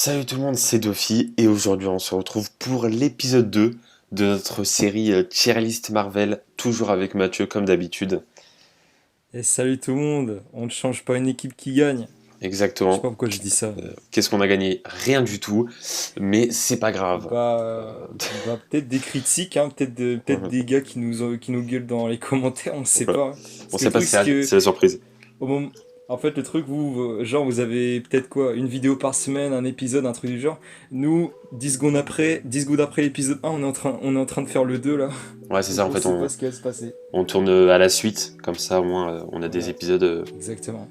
Salut tout le monde, c'est Dofi et aujourd'hui on se retrouve pour l'épisode 2 de notre série Tier List Marvel, toujours avec Mathieu comme d'habitude. Et salut tout le monde, on ne change pas une équipe qui gagne. Je sais Exactement. pas pourquoi je dis ça. Qu'est-ce qu'on a gagné? Rien du tout, mais c'est pas grave. Peut-être des critiques, hein, peut-être des gars qui nous gueulent dans les commentaires, on sait Voilà. pas. On Parce que sait le pas truc si c'est que c'est la surprise. au moment, en fait le truc genre vous avez peut-être quoi, une vidéo par semaine, un épisode, un truc du genre. Nous 10 secondes après l'épisode 1, on est en train de faire le 2 là. Ouais, c'est Donc ça, en on fait, sait pas ce qui va se passer. on tourne à la suite, comme ça au moins on a des Voilà, épisodes. exactement.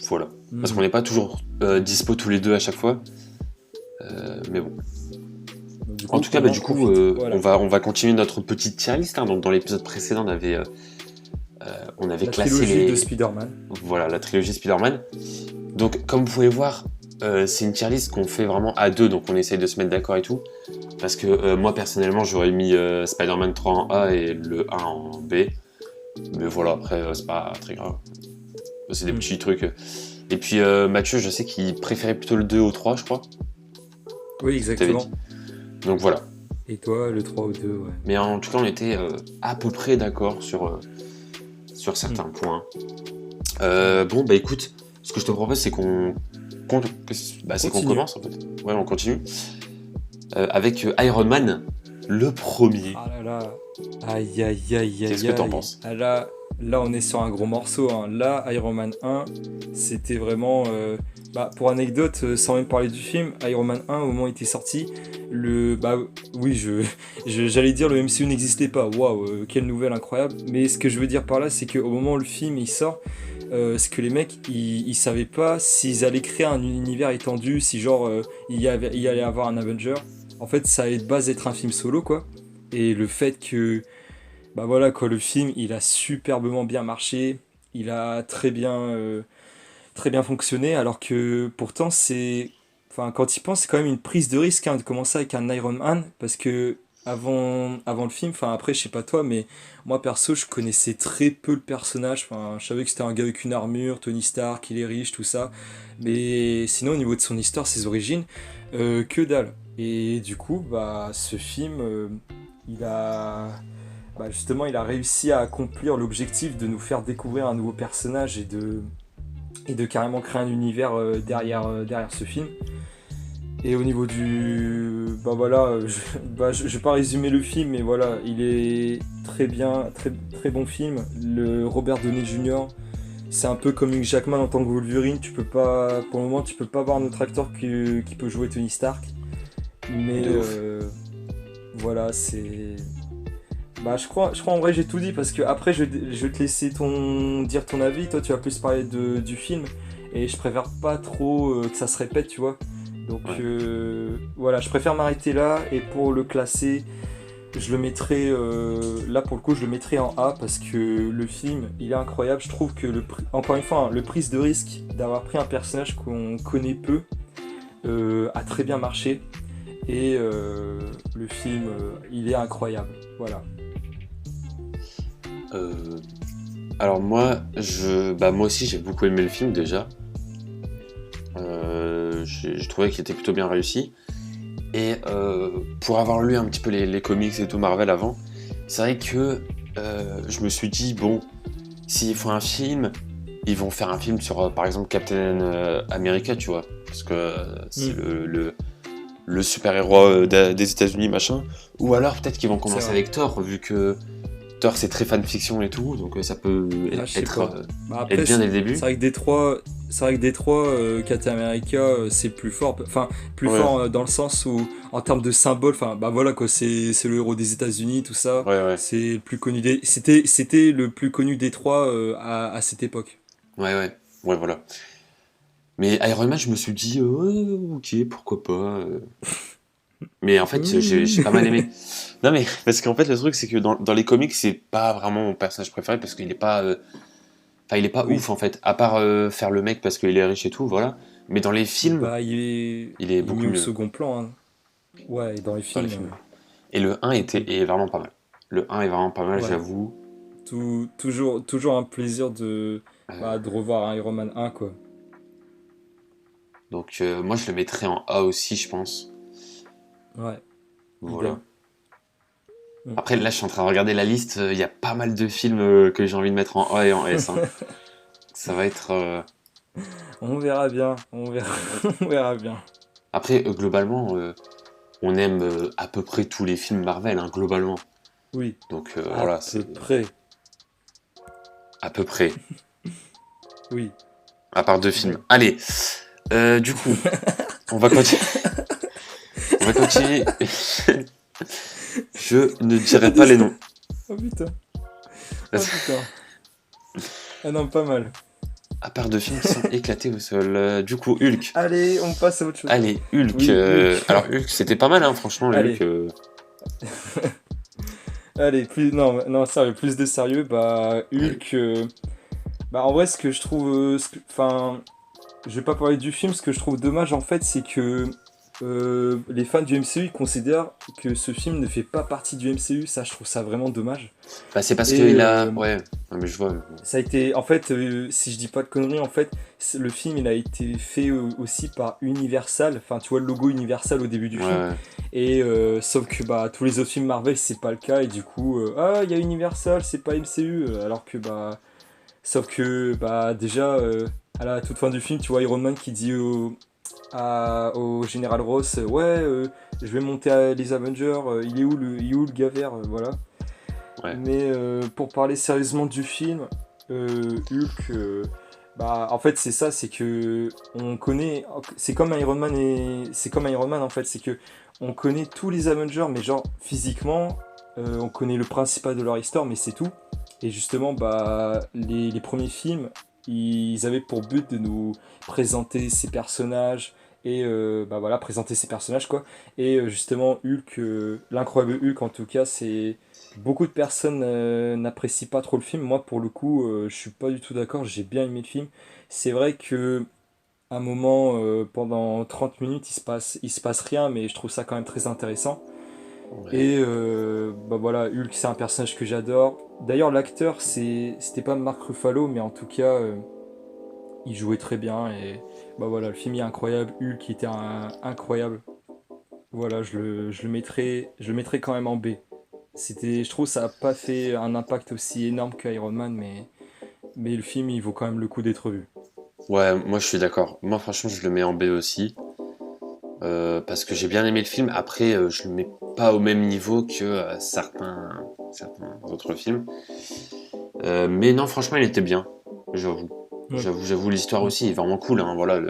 Voilà. Parce qu'on Mhm. n'est pas toujours dispo tous les deux à chaque fois, mais bon. Donc du En coup, tout cas, on en du coup, profite. on Voilà. va continuer notre petite tier list, hein. Donc dans l'épisode précédent, on avait La classé trilogie de les, Spider-Man. voilà, la trilogie Spider-Man. Donc, comme vous pouvez voir, c'est une tier list qu'on fait vraiment à deux, donc on essaye de se mettre d'accord et tout. Parce que moi, personnellement, j'aurais mis Spider-Man 3 en A et le 1 en B. Mais voilà, après, c'est pas très grave. C'est des Hmm. petits trucs. Et puis, Mathieu, je sais qu'il préférait plutôt le 2 au 3, je crois. Oui, C'est ce que tu avais dit. exactement. Donc voilà. Et toi, le 3 ou 2, ouais. Mais en tout cas, on était à peu près d'accord sur Hmm. certains points. Ouais. Bon, bah écoute, ce que je te propose, c'est qu'on On c'est qu'on continue. commence en fait. Ouais, on continue. Avec Iron Man, le premier. Ah là là. Aïe aïe aïe Qu'est-ce aïe que t'en aïe. penses? Ah là, on est sur un gros morceau, hein. Là, Iron Man 1, c'était vraiment. Pour anecdote, sans même parler du film, Iron Man 1, au moment où il était sorti, oui, j'allais dire le MCU n'existait pas. Waouh, quelle nouvelle incroyable. Mais ce que je veux dire par là, c'est qu'au moment où le film il sort, c'est que les mecs, ils savaient pas s'ils allaient créer un univers étendu, si genre il allait avoir un Avenger. En fait, ça allait de base être un film solo, quoi. Et le fait que, bah voilà, quoi, le film, il a superbement bien marché, il a très bien fonctionné, alors que pourtant, enfin, quand il pense, c'est quand même une prise de risque hein, de commencer avec un Iron Man, parce que avant le film, enfin après, je sais pas toi, mais moi perso, je connaissais très peu le personnage. Enfin, je savais que c'était un gars avec une armure, Tony Stark, il est riche, tout ça. Mais sinon, au niveau de son histoire, ses origines, que dalle. Et du coup, bah, ce film, justement, il a réussi à accomplir l'objectif de nous faire découvrir un nouveau personnage et de carrément créer un univers derrière ce film. Et au niveau du... Bah voilà, je vais pas résumer le film, mais voilà, il est très bien, très, très bon film. Le Robert Downey Jr., c'est un peu comme Hugh Jackman en tant que Wolverine, tu peux pas, pour le moment, tu peux pas avoir un autre acteur qui peut jouer Tony Stark. Mais De ouf. voilà, c'est... Bah je crois en vrai j'ai tout dit parce que après je vais te laisser dire ton avis, toi tu vas plus parler du film et je préfère pas trop que ça se répète tu vois. Donc Ouais. voilà, je préfère m'arrêter là et pour le classer, je le mettrai là pour le coup je le mettrai en A parce que le film il est incroyable, je trouve que encore une fois hein, le prise de risque d'avoir pris un personnage qu'on connaît peu a très bien marché et le film il est incroyable. Voilà. Euh, alors moi aussi j'ai beaucoup aimé le film déjà. J'ai trouvé qu'il était plutôt bien réussi. Et pour avoir lu un petit peu les comics et tout Marvel avant, c'est vrai que je me suis dit, bon, s'ils font un film, ils vont faire un film sur, par exemple, Captain America, tu vois. Parce que c'est Hmm, le super-héros des États-Unis, machin. Ou alors peut-être qu'ils vont c'est commencer vrai. avec Thor, vu que Thor c'est très fan-fiction et tout, donc ça peut Ah, je sais être, pas. Bah être après, bien dès c'est le début. c'est vrai que Détroit, Captain America, c'est plus fort. Enfin, plus Ouais, fort dans le sens où, en termes de symbole, enfin, bah voilà quoi, c'est le héros des États-Unis, tout ça. ouais, ouais, C'est le plus connu c'était le plus connu Détroit à cette époque. ouais, ouais, ouais, voilà. Mais Iron Man, je me suis dit, ok, pourquoi pas. Mais en fait, j'ai pas mal aimé. Non, mais parce qu'en fait, le truc, c'est que dans les comics, c'est pas vraiment mon personnage préféré parce qu'il est pas. Enfin, il est pas Oui. ouf en fait, à part faire le mec parce qu'il est riche et tout, voilà. Mais dans les films, Bah, il est il est beaucoup mis au mieux second plan, hein. Ouais, et dans les dans les films. films. Et le un est vraiment pas mal. Le un est vraiment pas mal, Ouais. j'avoue. Toujours un plaisir Euh, de revoir un Iron Man 1, quoi. Donc moi je le mettrais en A aussi, je pense. Ouais, Voilà. idem. Mm. Après là je suis en train de regarder la liste, il y a pas mal de films que j'ai envie de mettre en A et en S, hein. Ça va être... On verra bien, on verra, on verra bien. Après globalement, on aime à peu près tous les films Marvel, hein, globalement. Oui, Donc à voilà, peu c'est près. à peu près. Oui, À part deux films. bon. Allez, du coup, on va continuer. On va continuer. Je ne dirai pas les noms. Oh putain, oh putain. Ah non, pas mal. À part deux films qui sont éclatés au sol. Du coup, Hulk. Allez, on passe à autre chose. Allez, Hulk. Oui, Hulk. Alors, Hulk, c'était pas mal, hein, franchement, le Hulk. Allez, allez, plus, non, non, sérieux, plus de sérieux. Bah, Allez. Hulk. Bah, en vrai, ce que je trouve. Enfin, je vais pas parler du film. Ce que je trouve dommage, en fait, c'est que les fans du MCU ils considèrent que ce film ne fait pas partie du MCU. Ça, je trouve ça vraiment dommage. Bah, c'est parce Et qu'il a. Ouais, non, mais je vois. ça a été, en fait, si je dis pas de conneries, en fait, le film il a été fait aussi par Universal. Enfin, tu vois le logo Universal au début du Ouais, film. ouais. Et sauf que bah tous les autres films Marvel c'est pas le cas et du coup ah il y a Universal c'est pas MCU alors que bah sauf que bah déjà à la toute fin du film tu vois Iron Man qui dit au général Ross ouais je vais monter à les Avengers il est où le gars vert voilà Ouais. mais pour parler sérieusement du film, Hulk, bah en fait c'est ça, c'est que on connaît, c'est comme Iron Man en fait, c'est que on connaît tous les Avengers, mais genre physiquement, on connaît le principal de leur histoire, mais c'est tout. Et justement, bah les premiers films, ils avaient pour but de nous présenter ces personnages et bah voilà présenter ces personnages quoi. Et justement Hulk, l'incroyable Hulk en tout cas, c'est beaucoup de personnes n'apprécient pas trop le film. Moi, pour le coup, je suis pas du tout d'accord. J'ai bien aimé le film. C'est vrai que à un moment, pendant 30 minutes, il se passe rien, mais je trouve ça quand même très intéressant. Ouais. Et bah voilà, Hulk, c'est un personnage que j'adore. D'ailleurs, l'acteur, c'était pas Mark Ruffalo, mais en tout cas, il jouait très bien. Et bah voilà, le film est incroyable. Hulk était incroyable. Voilà, je le mettrais quand même en B. Je trouve que ça n'a pas fait un impact aussi énorme qu'Iron Man, mais le film, il vaut quand même le coup d'être vu. Ouais, moi je suis d'accord. Moi, franchement, je le mets en B aussi. Parce que j'ai bien aimé le film. Après, je le mets pas au même niveau que certains autres films. Mais non, franchement, il était bien. J'avoue. Ouais. J'avoue, l'histoire aussi est vraiment cool, hein. Voilà,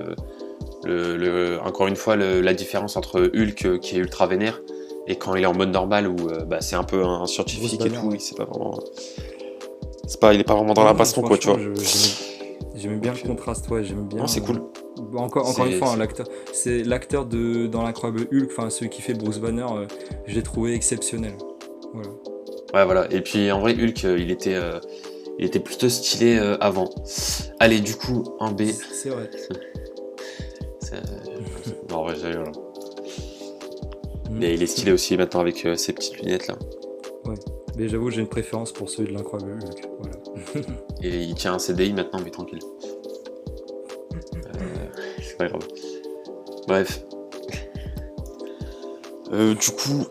encore une fois, la différence entre Hulk qui est ultra vénère et quand il est en mode normal où bah, c'est un peu un Bruce scientifique et Banner, tout, ouais. il est pas vraiment dans Non, la non, mais baston, quoi, tu vois. franchement, j'aimais bien le Donc, contraste, ouais, j'aime non, bien. c'est cool. Bon, encore une fois, hein, C'est cool. c'est l'acteur dans l'incroyable Hulk, enfin celui qui fait Bruce Banner, je l'ai trouvé exceptionnel. Voilà. Ouais, voilà. Et puis en vrai, Hulk, il était plutôt stylé avant. Allez, du coup, en B. C'est vrai. Non, en vrai, j'ai rigole. Mm. Mais il est stylé aussi maintenant avec ses petites lunettes là. Ouais. Mais j'avoue, j'ai une préférence pour celui de l'incroyable Hulk. Voilà. Et il tient un CDI maintenant, mais tranquille. C'est pas grave. Bref. Du coup,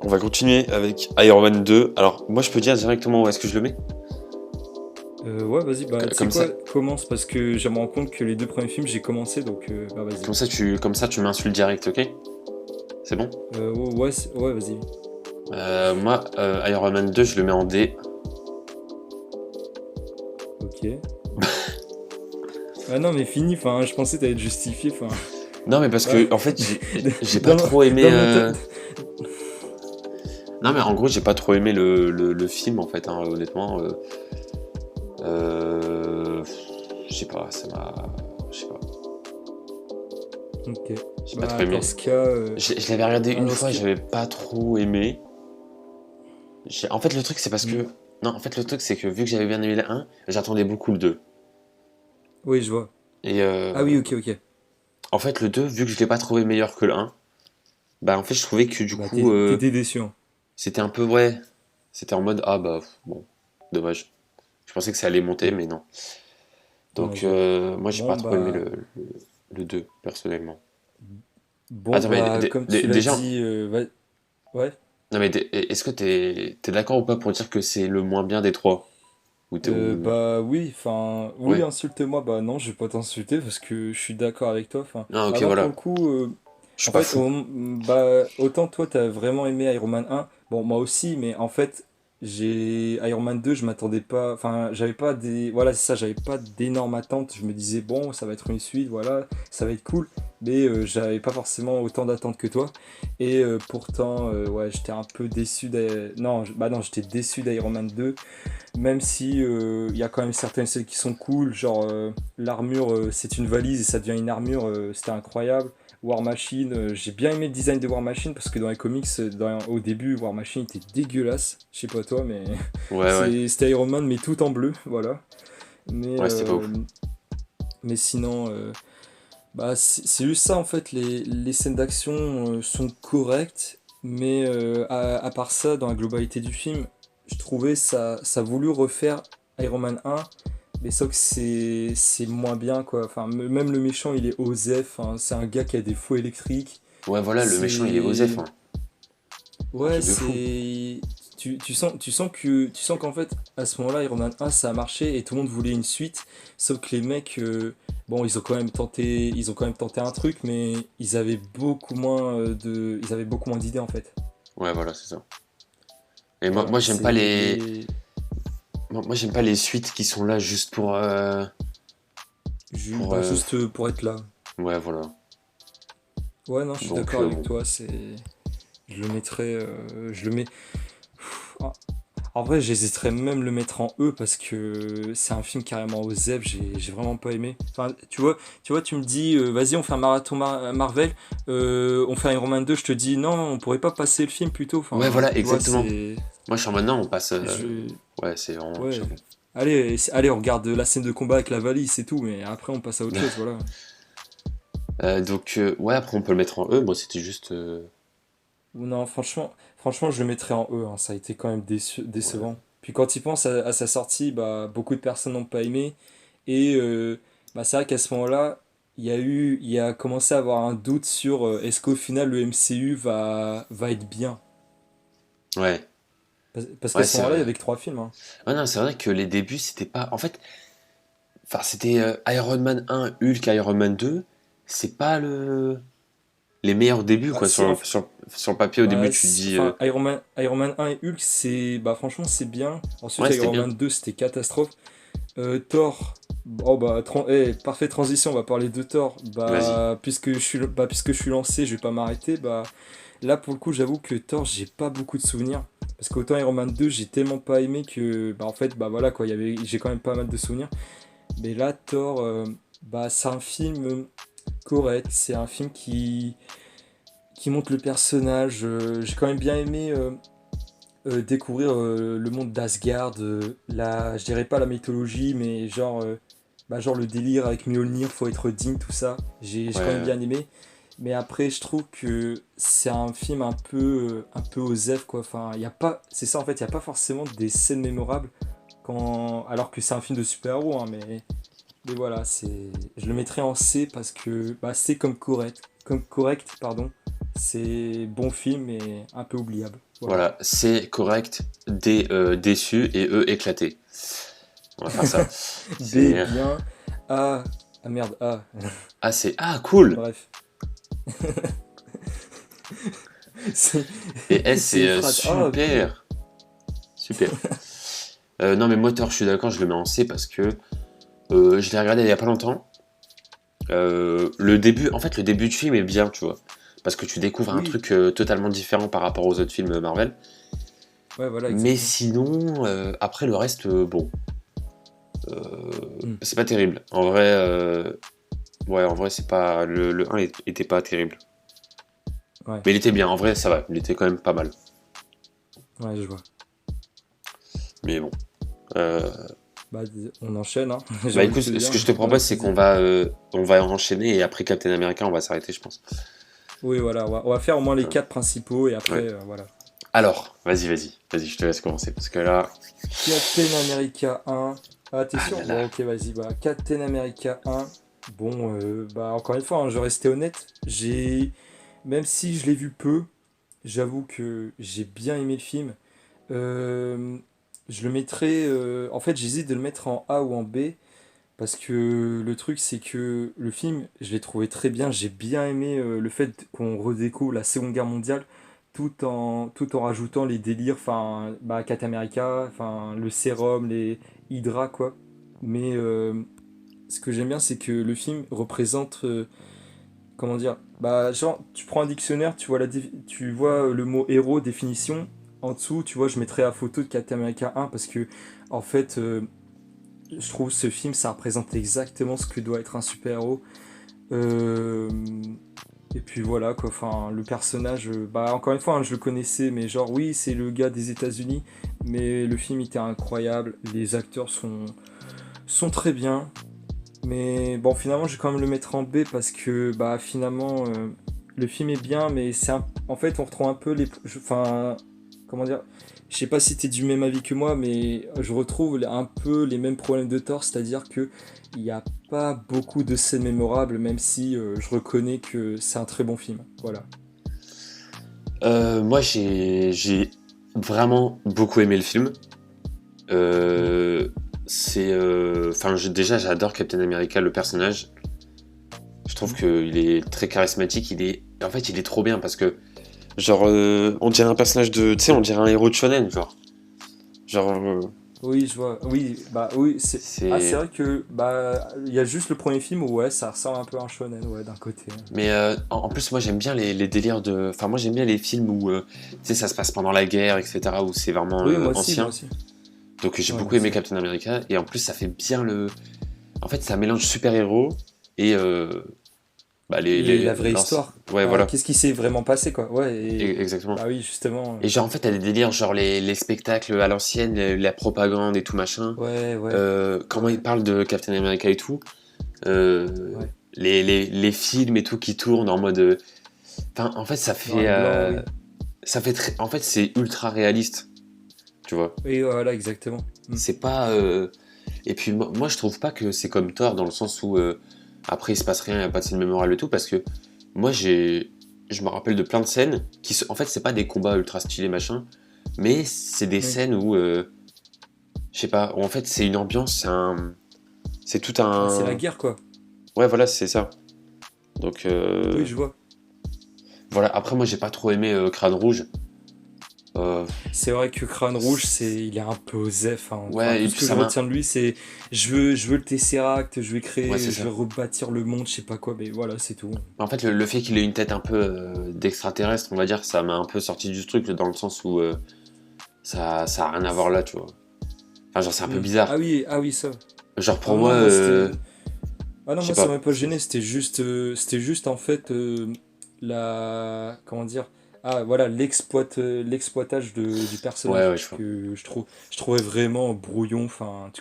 on va continuer avec Iron Man 2. Alors, moi, je peux dire directement où est-ce que je le mets. Ouais, vas-y, bah tu sais Comme quoi, ça, commence parce que je me rends compte que les deux premiers films j'ai commencé donc bah vas-y. comme ça, tu m'insultes direct, ok? C'est bon? Ouais, ouais, vas-y. Moi, Iron Man 2, je le mets en D. Ok. Ah non, mais fini, enfin, je pensais que t'allais te justifier, enfin. Non, mais parce Bah, que, en fait, j'ai pas dans, trop aimé. dans mon top. Non, mais en gros, j'ai pas trop aimé le film, en fait, hein, honnêtement. Euh, Je sais pas, ça m'a. Je sais pas. Ok. J'ai pas Bah, trop aimé. dans ce cas. Je l'avais regardé Bah, une dans ce fois, cas. j'avais pas trop aimé. En fait, le truc, c'est parce Hmm. que. Non, en fait, le truc, c'est que vu que j'avais bien aimé le 1, j'attendais beaucoup le 2. Oui, je vois. Et Ah oui, ok, ok. en fait, le 2, vu que je l'ai pas trouvé meilleur que le 1, bah en fait, je trouvais que du Bah, coup, t'étais déçu, hein. c'était un peu ouais. C'était en mode, ah bah, bon, dommage. Je pensais que ça allait monter, Hmm. mais non. Ouais, Donc, je vois. moi, j'ai pas Bon, trop aimé bah. le 2 personnellement. Bon, Attends, mais bah, comme tu l'as déjà, dit, ouais. non mais est-ce que t'es d'accord ou pas pour dire que c'est le moins bien des trois? Ou... Bah oui, enfin, oui, Ouais. insulte-moi, bah non, je vais pas t'insulter parce que je suis d'accord avec toi. Enfin, Ah, bah ok, non, pour voilà. le coup, Je suis en pas fait, fou. bah, autant toi, t'as vraiment aimé Iron Man 1, bon, moi aussi, mais en fait, j'ai Iron Man 2, je m'attendais pas, enfin, j'avais pas des, voilà, c'est ça, j'avais pas d'énormes attentes. Je me disais, bon, ça va être une suite, voilà, ça va être cool, mais j'avais pas forcément autant d'attentes que toi. Et pourtant, ouais, j'étais un peu déçu non, bah non, j'étais déçu d'Iron Man 2. Même si il y a quand même certaines scènes qui sont cool, genre l'armure c'est une valise et ça devient une armure, c'était incroyable. War Machine, j'ai bien aimé le design de War Machine parce que dans les comics, au début, War Machine était dégueulasse. Je sais pas toi, mais Ouais, ouais. c'était Iron Man mais tout en bleu, voilà. Mais, Ouais, c'était pas ouf. mais sinon, bah, c'est juste ça en fait, les scènes d'action sont correctes, mais à part ça, dans la globalité du film, je trouvais ça a voulu refaire Iron Man 1, mais sauf que c'est moins bien quoi. Enfin, même le méchant il est Osef, hein, c'est un gars qui a des faux électriques. Ouais, voilà, le méchant, il est Osef, C'est. hein. Un Ouais, truc de fou. c'est. Tu sens qu'en fait, à ce moment-là, Iron Man 1, ça a marché et tout le monde voulait une suite. Sauf que les mecs, bon, ils ont quand même tenté un truc, mais ils avaient beaucoup moins d'idées en fait. Ouais, voilà, c'est ça. Et Voilà, moi j'aime c'est. pas les... Et Moi, j'aime pas les suites qui sont là juste pour... pour bah, juste pour être là. ouais, voilà. Ouais, non, je suis Donc, d'accord avec bon. toi. Je le mettrais. Je le mets. En vrai, j'hésiterais même le mettre en E parce que c'est un film carrément aux zèbres, j'ai vraiment pas aimé. Enfin, tu vois, tu me dis, vas-y, on fait un marathon Marvel, on fait Iron Man 2, je te dis, non, on pourrait pas passer le film plutôt. Ouais, Enfin, voilà, tu vois, exactement. Moi, je suis en mode, non, on passe... je, Ouais, c'est vraiment... ouais. Allez, on regarde la scène de combat avec la valise, c'est tout, mais après, on passe à autre chose, voilà. Donc, ouais, après, on peut le mettre en E. Moi, c'était juste... Ou non, franchement, je le mettrais en E, hein, ça a été quand même ouais. décevant. Puis quand il pense à sa sortie, bah, beaucoup de personnes n'ont pas aimé. Et bah, c'est vrai qu'à ce moment-là, il a commencé à avoir un doute sur est-ce qu'au final le MCU va être bien. Ouais, Parce qu'à ouais, ce c'est moment-là, il y vrai. avait que trois films, hein. Ouais, non, c'est vrai que les débuts, c'était pas... En fait, enfin, c'était Iron Man 1, Hulk, Iron Man 2. C'est pas les meilleurs débuts, Bah, quoi. si, Sur le papier, au début, bah, tu te dis... enfin, Iron Man 1 et Hulk, bah, franchement, c'est bien. Ensuite, Ouais, c'était Iron bien. Man 2, c'était catastrophe. Thor, oh bah, parfaite transition, on va parler de Thor. Vas-y. Puisque je suis lancé, je vais pas m'arrêter. Bah, là, pour le coup, j'avoue que Thor, j'ai pas beaucoup de souvenirs. Parce qu'autant Iron Man 2, j'ai tellement pas aimé que, bah, en fait, bah voilà quoi, j'ai quand même pas mal de souvenirs. Mais là, Thor, bah, c'est un film correct. C'est un film qui montre le personnage. J'ai quand même bien aimé découvrir le monde d'Asgard, je dirais pas la mythologie, mais genre le délire avec Mjolnir, faut être digne, tout ça. J'ai quand même Ouais, bien aimé. Mais après, je trouve que c'est un film un peu osef, quoi. Enfin, y a pas, c'est ça en fait, il n'y a pas forcément des scènes mémorables alors que c'est un film de super-héros, hein, mais voilà, je le mettrais en C parce que bah, c'est comme correct, pardon. C'est bon film mais un peu oubliable. Voilà. voilà. C'est correct, D, déçu, et E, éclaté. On va faire ça. B C'est... bien. A. Ah merde, A. Ah, c'est... Ah, cool! Bref. C'est Et S, c'est c'est une phrase. Ah, cool. super! Super. Non, mais moteur, je suis d'accord, je le mets en C parce que je l'ai regardé il y a pas longtemps. Le début du film est bien, tu vois. Parce que tu découvres un Oui. truc totalement différent par rapport aux autres films Marvel. Ouais, voilà, Mais exactement. sinon, après le reste, bon, Hmm. c'est pas terrible. En vrai, ouais, en vrai, c'est pas. Le 1 était pas terrible. Ouais, Mais il était bien, en vrai, ça va. Il était quand même pas mal. ouais, je vois. Mais bon. Euh, Bah, on enchaîne, hein. J'ai Bah envie de écoute, te ce dire. que je te Voilà, propose, c'est vas-y. on va enchaîner et après Captain America, on va s'arrêter, je pense. Oui, voilà, on va faire au moins les quatre principaux et Ouais. après, voilà. Alors, vas-y, je te laisse commencer parce que là, Captain America 1. Ah, t'es ah sûr? là là. Bon, ok, vas-y. Bah, Captain America 1. Bon, bah encore une fois, hein, je restais honnête. Même si je l'ai vu peu, j'avoue que j'ai bien aimé le film. Euh, je le mettrais. En fait, j'hésite de le mettre en A ou en B. Parce que le truc, c'est que le film, je l'ai trouvé très bien. J'ai bien aimé le fait qu'on redécouvre la Seconde Guerre mondiale tout en rajoutant les délires, enfin, bah, Captain America, enfin, le sérum, les Hydra, quoi. Mais ce que j'aime bien, c'est que le film représente, comment dire, bah, genre, tu prends un dictionnaire, tu vois le mot héros, définition. En dessous, tu vois, je mettrais la photo de Captain America 1 parce que, en fait, je trouve ce film, ça représente exactement ce que doit être un super-héros. Euh, et puis voilà, quoi. Enfin, le personnage, bah, encore une fois, hein, je le connaissais, mais genre, oui, c'est le gars des États-Unis, mais le film était incroyable. Les acteurs sont très bien. Mais bon, finalement, je vais quand même le mettre en B parce que, bah, finalement, le film est bien, mais en fait, on retrouve un peu enfin, comment dire? Je sais pas si t'es du même avis que moi, mais je retrouve un peu les mêmes problèmes de Thor, c'est-à-dire que il n'y a pas beaucoup de scènes mémorables, même si je reconnais que c'est un très bon film. Voilà. Moi, j'ai vraiment beaucoup aimé le film. Enfin, déjà, j'adore Captain America, le personnage. Je trouve qu'il est très charismatique. En fait, il est trop bien parce que, genre, on dirait un personnage de, tu sais, on dirait un héros de shonen, genre, Oui, je vois. Oui, bah oui, c'est c'est. vrai que bah il y a juste le premier film où ouais, ça ressemble un peu à un shonen, ouais, d'un côté. Mais en plus, moi, j'aime bien les délires de. Enfin, moi, j'aime bien les films où, tu sais, ça se passe pendant la guerre, etc., où c'est vraiment Oui, moi aussi, moi ancien. aussi. Donc, j'ai Ouais, moi beaucoup aimé aussi. Captain America. Et en plus, ça fait bien le. En fait, ça mélange super-héros et bah, Et la vraie histoire. Ouais, Bah, voilà, qu'est-ce qui s'est vraiment passé, quoi. Ouais, et exactement. bah oui, justement. Et genre, en fait, t'as des délires, genre les spectacles à l'ancienne, la propagande et tout machin. Ouais, ouais, Comment ils ouais, parlent de Captain America et tout. Euh, ouais. les films et tout qui tournent en mode. Enfin, en fait, Noir et blanc, oui. ça fait très. En fait, c'est ultra réaliste, tu vois. Oui, voilà, exactement. Hmm. C'est pas. Et puis, moi, je trouve pas que c'est comme Thor dans le sens où après, il se passe rien, il n'y a pas de scène mémorable et tout, parce que moi, je me rappelle de plein de scènes en fait, c'est pas des combats ultra stylés, machin, mais c'est des Oui. scènes où. Je sais pas, où en fait, c'est une ambiance, c'est tout Bah, c'est la un. guerre, quoi. Ouais, voilà, c'est ça. Donc, Oui, je vois. voilà. Après, moi, j'ai pas trop aimé Crâne Rouge. Euh, C'est vrai que Crâne Rouge, il est un peu osef, hein. Enfin, ouais, et tout ce puis que je ça m'a. retiens de lui, c'est je veux le Tesseract, Ouais, c'est je ça. vais rebâtir le monde, je sais pas quoi, mais voilà, c'est tout. En fait, le fait qu'il ait une tête un peu d'extraterrestre, on va dire, ça m'a un peu sorti du truc, dans le sens où ça a rien à voir là, tu vois. Enfin, genre, c'est un peu Hmm. bizarre. Ah oui, ça. Genre, Ah pour moi, non, moi c'était. Ah non, je sais moi ça pas. m'a pas gêné, c'était juste en fait comment dire? Ah voilà, l'exploitage du Ouais, personnage ouais, je vois. que je trouvais vraiment brouillon. Enfin,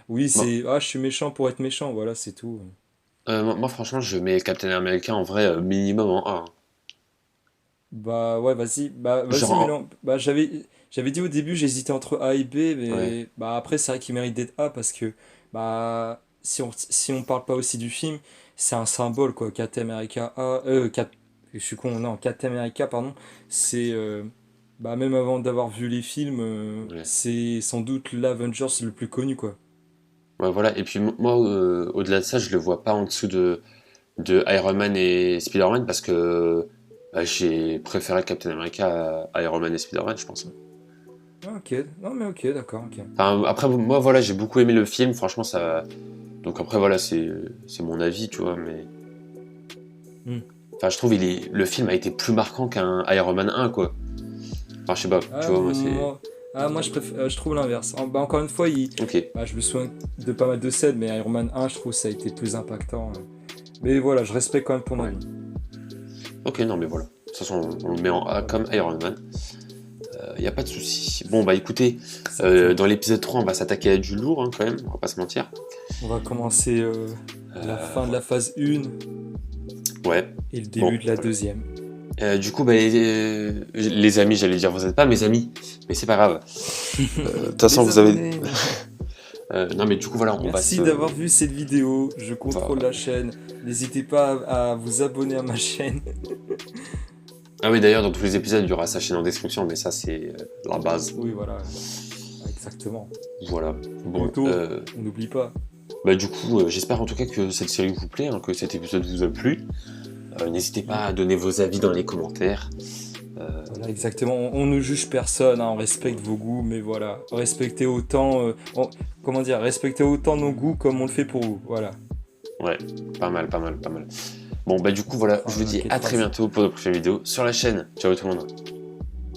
oui, Bon, je suis méchant pour être méchant, voilà, c'est tout. moi, franchement, je mets Captain America en vrai minimum en A, hein. Bah ouais, Genre, vas-y, Milan. Bah j'avais dit au début, j'hésitais entre A et B, ouais. mais bah après c'est vrai qu'il mérite d'être A parce que bah si on parle pas aussi du film, c'est un symbole quoi. Captain America A, je suis con, non, Captain America pardon, c'est bah même avant d'avoir vu les films, Ouais. c'est sans doute l'Avengers le plus connu quoi. Ouais, voilà. Et puis, moi, au-delà de ça, je le vois pas en dessous de Iron Man et Spider-Man parce que bah, j'ai préféré Captain America à Iron Man et Spider-Man, je pense. Ah, ok, non mais ok, d'accord, ok. Enfin, après, moi, voilà, j'ai beaucoup aimé le film, franchement, ça. Donc, après, voilà, c'est mon avis, tu vois, mais. Hmm. Enfin, je trouve le film a été plus marquant qu'un Iron Man 1, quoi. Enfin, je sais pas, tu Ah, vois, moi, c'est. moi je trouve l'inverse. Bah, encore une fois, Ok. je me souviens de pas mal de scènes, mais Iron Man 1, je trouve ça a été plus impactant. Mais voilà, je respecte quand même ton Ouais. avis. Ok, non, mais voilà. De toute façon, on le met en A comme Iron Man. Y a pas de souci. Bon, bah écoutez, Exactement. dans l'épisode 3, on va s'attaquer à du lourd, hein, quand même, on va pas se mentir. On va commencer la fin de la phase 1 Ouais. et le Bon, début de la voilà. deuxième. Du coup, bah, les amis, j'allais dire, vous êtes pas mes amis, mais c'est pas grave. De toute façon, Les abonnés. Non, mais du coup, voilà, on va Merci se... d'avoir vu cette vidéo. Je contrôle Voilà. la chaîne. N'hésitez pas à vous abonner à ma chaîne. Ah oui, d'ailleurs, dans tous les épisodes, il y aura sa chaîne en description, mais ça, c'est la base. Oui, voilà. Exactement. Voilà. Bon, Moto, on n'oublie pas. bah du coup, j'espère en tout cas que cette série vous plaît, hein, que cet épisode vous a plu. N'hésitez pas à donner vos avis dans les commentaires. Voilà, exactement. On ne juge personne, hein, on respecte vos goûts, mais voilà. Respectez autant, comment dire, respectez autant nos goûts comme on le fait pour vous. Voilà. Ouais, pas mal, pas mal, pas mal. Bon, bah du coup, voilà, je vous dis à très bientôt pour de prochaines vidéos sur la chaîne. Ciao tout le monde.